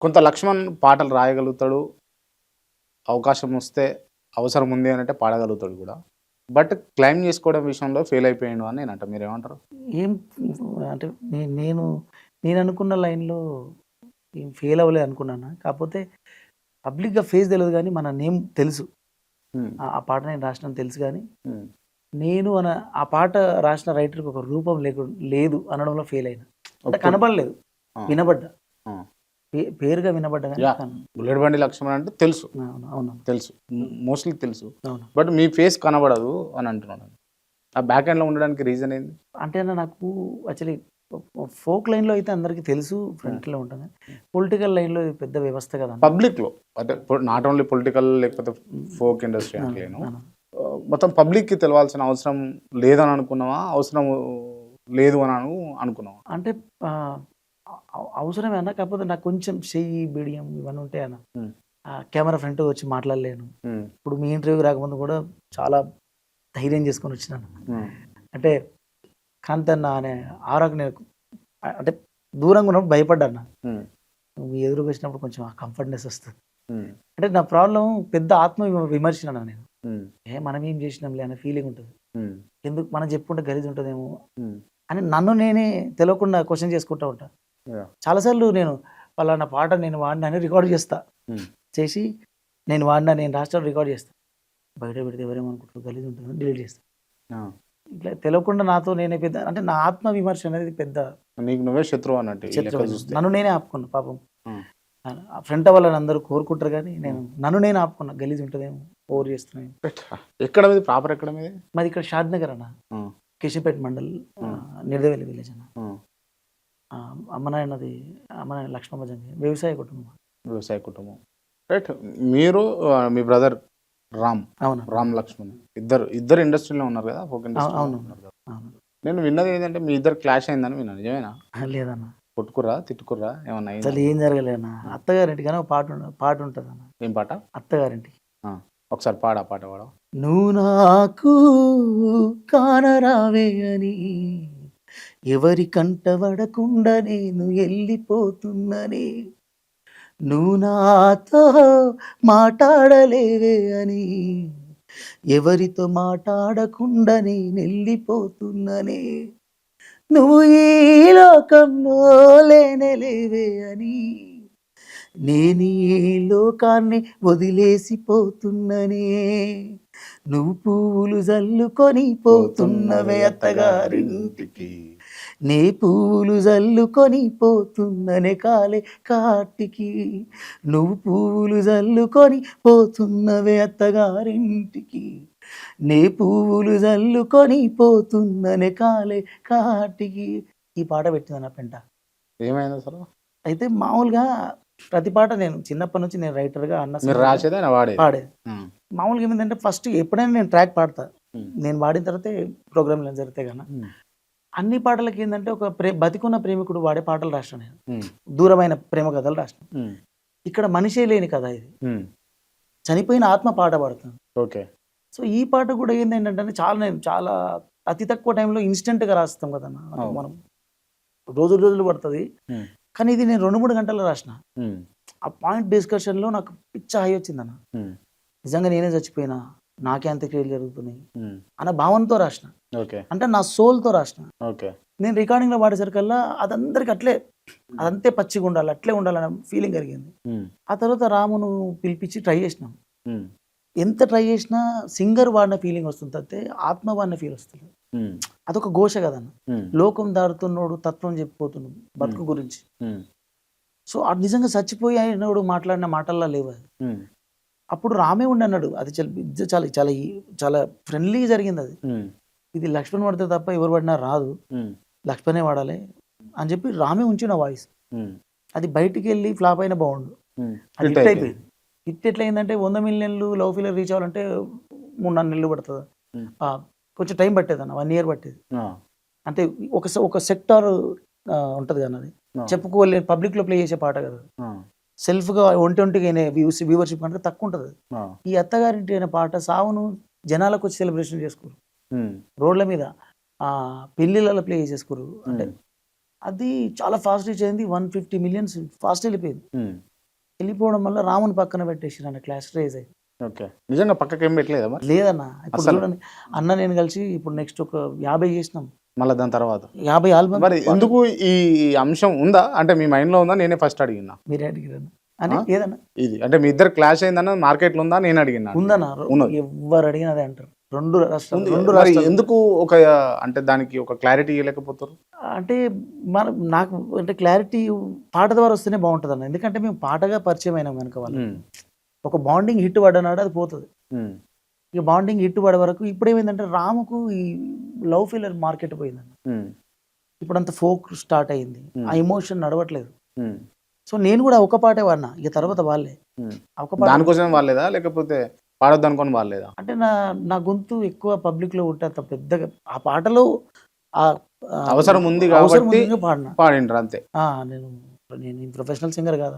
కొంత లక్ష్మణ్ పాటలు రాయగలుగుతాడు. అవకాశం వస్తే, అవసరం ఉంది అనంటే పాడగలుగుతాడు గూడా. బట్ క్లెయిమ్ జేసుకోవడం విషయంలో ఫెయిల్ అయిపోయిండు అని నేనంటా. మీరేమంటారు? ఏం అంటే నేను నేననుకున్న లైన్‌లో ఏం ఫెయిల్ అవ్వలేదు అనుకున్నానా. కాకపోతే పబ్లిక్‌గా ఫేస్ తెలవదు గానీ, మన నేమ్ తెలుసు. హ్మ్. ఆ పాట నేను రాసినాను తెలుసు గానీ, హ్మ్. నేను ఆ పాట రాసిన రైటర్‌కి ఒక రూపం లేదు అనడంలో ఫెయిల్ అయినా. అంటే ఒప్పుకుంటా. కనపడలేదు. ఆ! వినబడ్డా. ఆ! పేరుగా వినబడ్డా గానీ యాహ్! బుల్లెట్ బండి లక్ష్మణ్ అంటే తెలుసు. అవును. అవును. తెలుసు. మోస్ట్‌లీ తెలుసు. అవును. బట్ మీ ఫేస్ కనబడదు అని అంటున్నాను. ఆ బ్యాక్ ఎండ్‌లో ఉండడానికి రీజన్ ఏంది? అంటే అన్న నాకు యాక్చువల్లీ ఫోక్ లైన్‌లో అయితే అందరికీ తెలుసు. హ్మ్. ఫ్రంట్‌లో ఉంటాను. హ్మ్. పొలిటికల్ లైన్‌లో ఇది పెద్ద వ్యవస్థ కదన్న. పబ్లిక్‌లో అంటే నాట్ ఓన్లీ పొలిటికల్ లేకపోతే హ్మ్. ఫోక్ ఇండస్ట్రీ అవును. అంటలేను. అవును. మొత్తం పబ్లిక్‌కి తెలవాల్సిన అవసరం లేదని అనుకున్నావా? అవసరం లేదు అని అనుకున్నావా? అంటే ఆహ్, అవసరమే అన్న. కాకపోతే నాకు కొంచెం చెయ్యి, బిడియం ఇవన్నీ ఉంటాయన్న. హ్మ్. కెమెరా ఫ్రంట్‌కి వచ్చి మాట్లాడలేను. హ్మ్. ఇప్పుడు మీ ఇంటర్వ్యూకి రాకముందు కూడా చాలా ధైర్యం చేసుకొని వచ్చినాను. హ్మ్. అంటే కాంతన్న అనే ఆరాకు నేను అంటే దూరంగా ఉన్నప్పుడు భయపడ్డాను. హ్మ్. నువ్వు ఎదురుగా వచ్చినప్పుడు కొంచెం ఆ కంఫర్ట్‌నెస్ వస్తది. హ్మ్. అంటే నా ప్రాబ్లమ్ పెద్ద ఆత్మ విమర్శన నేను. హ్మ్. మనం ఏం చేసినాంలే అనే ఫీలింగ్ ఉంటది. హ్మ్. ఎందుకు మనం చెప్పుకుంటే గలీజ్ ఉంటదేమో హ్మ్. అని నన్ను నేనే తెలవకుండా క్వెషన్ చేసుకుంటా ఉంటా. యాహ్! చాలా సార్లు నేను పలానా పాట నేను వాడినా అని రికార్డ్ చేస్తా. హ్మ్. చేసి నేను రాష్ట్రాలు రికార్డ్ చేస్తా. బయట పెడితే ఎవరేమనుకుంటారు గలీజ్ ఉంటుందని డిలీట్ చేస్తా. ఆ! ఇట్లా తెలవకుండా నాతో నేనే పెద్ద అంటే నా ఆత్మ విమర్శ అనేది పెద్ద నీకు నువ్వే శత్రువు అన్నట్టు ఈ లెక్క శత్రువైన చూస్తే. నన్ను నేనే ఆపుకున్నా పాపం. ఆ! ఫ్రంట్ వాళ్ళని అందరూ కోరుకుంటారు గానీ, హ్మ్. నన్ను నేను ఆపుకున్నా. గలీజ్ ఉంటదేమో, ఓవర్ చేస్తున్నానేమో. ఎక్కడ మీది? ప్రాపర్ ఎక్కడ మీది? మాది ఇక్కడ షాద్ నగర్ అన్న. ఆ! కేశవపేట మండల్ ఆ! నిడదవెల్లి విలేజ్ అన్న. ఆ! అమ్మ నాయన లక్ష్మమ్మ జంగి వ్యవసాయ కుటుంబం. వ్యవసాయ కుటుంబం. రైట్. మీరు మీ బ్రదర్ రామ్, అవును. రామ్ లక్ష్మణ్ ఇద్దరు ఇండస్ట్రీలో ఉన్నారు గదా! ఫోక్ ఇండస్ట్రీలో అవును. ఉన్నారు గదా! అవును. నేను విన్నది ఏందంటే మీ ఇద్దరు క్లాష్ అయిందని విన్నా. నిజమేనా? లేదన్న. కొట్టుకుర్రా? తిట్టుకుర్రా? ఏమన్నా అయిందా? అసలు ఏం జరగలే అన్న. హ్మ్. అత్తగారింటికని ఒక పాటుంటదన్న. ఏం పాట? అత్తగారింటికి. ఆ! ఒకసారి పాడు. ఆ పాట పాడవా? నువ్వు నాకు కానరావే అని ఎవరి కంట పడకుండా నేను ఎళ్ళిపోతున్ననే నువ్వు నాతో మాటాడలేవే అని ఎవరితో మాటాడకుండా నేనెళ్ళిపోతున్ననే నువ్వు ఈ లోకంలో లేనే అని నేను ఈ లోకాన్ని వదిలేసిపోతున్ననే నువ్వు పువ్వులు జల్లుకొని పోతున్నవే పోతున్నవే అత్తగారింటికి అత్తగారింటికి. నే పువ్వులు జల్లుకొని పోతున్ననే కాటికి నువ్వు పువ్వులు జల్లుకొని పోతున్నవే అత్తగారింటికి నే పువ్వులు జల్లుకొని పోతున్ననే కాటికి ఈ పాట పెట్టింది నా పెంట. ఏమైందసలు? అయితే మామూలుగా ప్రతి పాట నేను చిన్నప్పటి నుంచి నేను రైటర్‌గా, అన్న మీరు సింగర్‌గా రాసేది ఆయన వాడేది. పాడేది. హ్మ్. మామూలుగా ఏమైందంటే ఫస్ట్ ఎప్పుడైనా నేను ట్రాక్ పాడతా. హ్మ్. నేను పాడిన తర్వాతే ప్రోగ్రామ్‌లు జరుగుతాయి గాన. హ్మ్. అన్ని పాటలకి ఏందంటే ఒక బతికున్న ప్రేమికుడు వాడే పాటలు రాసినా నేను. హ్మ్. దూరమైన ప్రేమ కథలు రాసినా. హ్మ్. ఇక్కడ మనిషే లేని కథ ఇది. హ్మ్. చనిపోయిన ఆత్మ పాట పాడుతుంది. ఓకే. సో, ఈ పాట కూడా ఏందేంటంటే నేను చాలా అతి తక్కువ టైంలో ఇన్‌స్టంట్‌గా రాస్తాం కదన్న. అంటే అవును. మనం రోజులు పడతది. హ్మ్. కానీ ఇది నేను 2, 3 గంటల్లో రాసిన. హ్మ్. ఆ పాయింట్ డిస్కషన్‌లో నాకు పిచ్చ హై వచ్చిందన్న. హ్మ్. నిజంగా నేనే చచ్చిపోయినా, నాకే అంత్యక్రియలు జరుగుతున్నాయి హ్మ్. అన్న భావనతో రాసిన. ఓకే. అంటే నా సోల్‌తో రాసిన. ఓకే. నేను రికార్డింగ్‌లో పాడేసరికల్లా అదందరికి హ్మ్. అదంతే పచ్చిగుండాలి, అట్లే ఉండాలన్న ఫీలింగ్ కలిగింది. హ్మ్. ఆ తర్వాత రామును పిలిపించి ట్రై చేసినాం. హ్మ్. ఎంత ట్రై చేసినా సింగర్ వాడిన ఫీలింగ్ వస్తుంది తప్పితే ఆత్మ వాడిన ఫీల్ వస్తలేదు. హ్మ్. అదొక ఘోష కదన్న. హ్మ్. లోకం దాటుతున్నోడు తత్వం చెప్పిపోతున్నాడు హ్మ్. బతుకు గురించి. హ్మ్. సో, అది నిజంగా చచ్చిపోయి అయినోడు మాట్లాడిన మాటల్లా లేవది. హ్మ్. అప్పుడు రామే ఉండన్నాడు. అది చాలా చాలా చాలా ఫ్రెండ్లీగా జరిగిందది. హ్మ్. ఇది లక్ష్మణ్ పడితే తప్ప ఎవరు పడినా రాదు. హ్మ్. లక్ష్మణే వాడాలి అని చెప్పి రామే ఉంచిన వాయిస్. హ్మ్. అది బయటికెళ్ళి ఫ్లాప్ అయినా బావుండు. హ్మ్. అది హిట్ హిట్ అయిపోయింది. అయిపోయింది. హిట్ ఎట్లయిందంటే 100 మిలియన్‌లు లవ్ ఫెయిల్యూర్ రీచ్ అవ్వాలంటే 3, 4 నెలలు పడతది. హ్మ్. కొంచెం టైం పట్టేదన్న. 1 ఇయర్ పట్టేది. ఆ! అంటే ఒక సెక్టార్ ఉంటది కదా! అది. ఆ! చెప్పుకోలేని పబ్లిక్‌లో ప్లే చేసే పాట కదా! ఆ! సెల్ఫ్‌గా ఒంటొంటిగానే వ్యూవర్‌షిప్ అంటే తక్కువుంటది. ఆ! ఈ అత్తగారింటి అనే పాట సావును జనాలకొచ్చి సెలబ్రేషన్ చేసుకోరు. హ్మ్. రోడ్ల మీద పెళ్ళిళ్ళలో ప్లే చేసేసుకోరు. అంటే హ్మ్. అది చాలా ఫాస్ట్ రీచ్ అయింది. 150 మిలియన్స్ ఫాస్ట్ ఎళ్ళిపోయింది. హ్మ్. వెళ్ళిపోవడం వల్ల రాముని పక్కన పెట్టేసి నన్ను క్లాస్ రేజ్ అయ్యి ఓకే. నిజంగా పక్కకి ఏం పెట్టలేదా మరి? లేదన్న ఇప్పుడు అసలు? చూడండి అన్న నేను కలిసి ఇప్పుడు నెక్స్ట్ ఒక 50 చేసినాం మళ్ళీ దాని తర్వాత 50 ఆల్బమ్ మరి ఎందుకు ఈ అంశం ఉందా? అంటే మీ మైండ్‌లో ఉందా? నేనే ఫస్ట్ అడిగినా. మీరే అడిగారు అని ఆ? ఏదన్నా ఇది అంటే మీ ఇద్దరు క్లాష్ అయిందన్న మార్కెట్‌లో ఉందా? నేను అడిగినా. ఉందన్న ఉన్నది. ఎవరు అడిగినా అదే అంటారు రెండు రాష్ట్రాలు ఉంది. రెండు మరి రాష్ట్రాలు ఎందుకు ఒక అంటే దానికి ఒక క్లారిటీ ఇవ్వలేకపోతారు? అంటే నాకు అంటే క్లారిటీ పాట ద్వారా వస్తేనే బాగుంటుంది అన్న ఎందుకంటే మేము పాటగా పరిచయం అయినాం కనుక వాళ్ళు హ్మ్. ఒక బాండింగ్ హిట్ పడ్డనాడు అది పోతుంది హ్మ్. ఇక బాండింగ్ హిట్ పడే వరకు ఇప్పుడు ఏమైందంటే రాముకు ఈ లవ్ ఫీలర్ మార్కెట్ పోయిందండి హ్మ్. ఇప్పుడు అంత ఫోక్ స్టార్ట్ అయింది ఆ ఎమోషన్ నడవట్లేదు హ్మ్. సో నేను కూడా ఒక పాటే వాడినా ఇక తర్వాత వాళ్ళే హ్మ్. ఆ ఒక పాట దానికోసమే వాళ్ళేదా? లేకపోతే పాడొద్దు అనుకోని వాళ్ళేదా? అంటే నా గొంతు ఎక్కువ పబ్లిక్ లో ఉంటే అంత పెద్దగా ఆ పాటలో ఆ ఆ అవసరం ఉంది అవసరం కాబట్టి ఉంది పాడినా పాడిండ్రు అంతే. నేను నేను ప్రొఫెషనల్ సింగర్ కాదు